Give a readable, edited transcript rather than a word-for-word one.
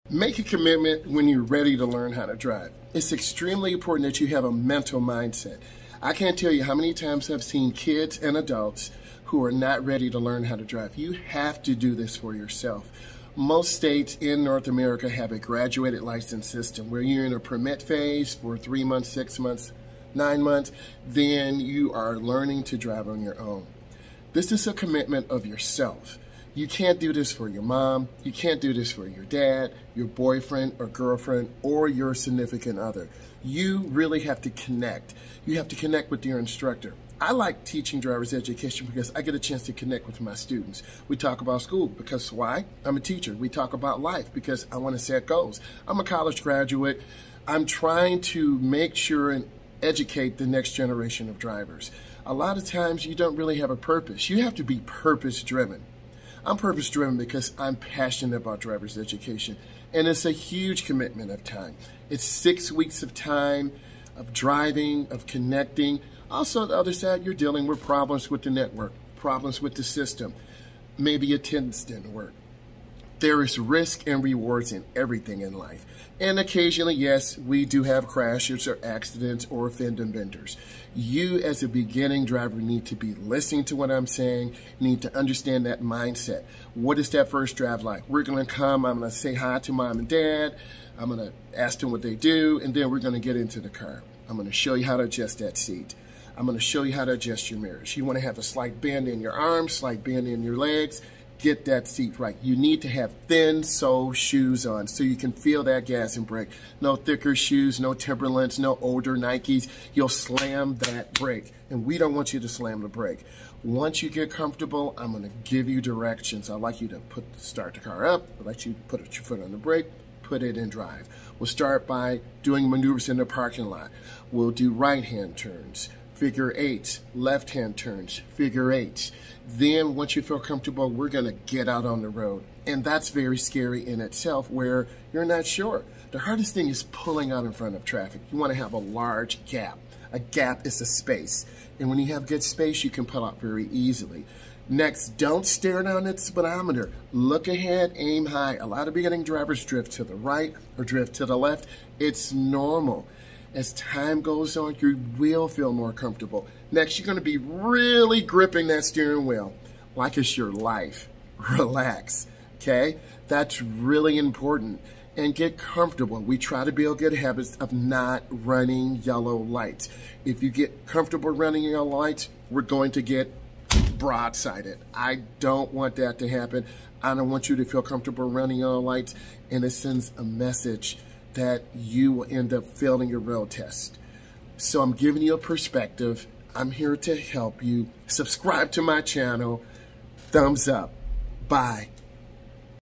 Make a commitment when you're ready to learn how to drive. It's extremely important that you have a mental mindset. I can't tell you how many times I've seen kids and adults who are not ready to learn how to drive. You have to do this for yourself. Most states in North America have a graduated license system where you're in a permit phase for 3 months, 6 months, 9 months, then you are learning to drive on your own. This is a commitment of yourself. You can't do this for your mom, you can't do this for your dad, your boyfriend or girlfriend, or your significant other. You really have to connect. You have to connect with your instructor. I like teaching driver's education because I get a chance to connect with my students. We talk about school because why? I'm a teacher. We talk about life because I want to set goals. I'm a college graduate. I'm trying to make sure and educate the next generation of drivers. A lot of times you don't really have a purpose. You have to be purpose-driven. I'm purpose-driven because I'm passionate about driver's education, and it's a huge commitment of time. It's 6 weeks of time, of driving, of connecting. Also, on the other side, you're dealing with problems with the network, problems with the system. Maybe attendance didn't work. There is risk and rewards in everything in life. And occasionally, yes, we do have crashes or accidents or fender benders. You, as a beginning driver, need to be listening to what I'm saying. You need to understand that mindset. What is that first drive like? We're going to come, I'm going to say hi to mom and dad. I'm going to ask them what they do, and then we're going to get into the car. I'm going to show you how to adjust that seat. I'm going to show you how to adjust your mirrors. You want to have a slight bend in your arms, slight bend in your legs. Get that seat right. You need to have thin sole shoes on so you can feel that gas and brake. No thicker shoes, no Timberlands, no older Nikes. You'll slam that brake, and we don't want you to slam the brake. Once you get comfortable, I'm going to give you directions. I'd like you to start the car up. I'd like you to put your foot on the brake, put it in drive. We'll start by doing maneuvers in the parking lot. We'll do right-hand turns, figure eights, left-hand turns, figure eights. Then once you feel comfortable, we're going to get out on the road. And that's very scary in itself where you're not sure. The hardest thing is pulling out in front of traffic. You want to have a large gap. A gap is a space. And when you have good space, you can pull out very easily. Next, don't stare down at the speedometer. Look ahead, aim high. A lot of beginning drivers drift to the right or drift to the left. It's normal. As time goes on, you will feel more comfortable. Next, you're going to be really gripping that steering wheel like it's your life. Relax, okay? That's really important. And get comfortable. We try to build good habits of not running yellow lights. If you get comfortable running yellow lights, we're going to get broadsided. I don't want that to happen. I don't want you to feel comfortable running yellow lights, and it sends a message that you will end up failing your road test. So I'm giving you a perspective. I'm here to help you. Subscribe to my channel. Thumbs up. Bye.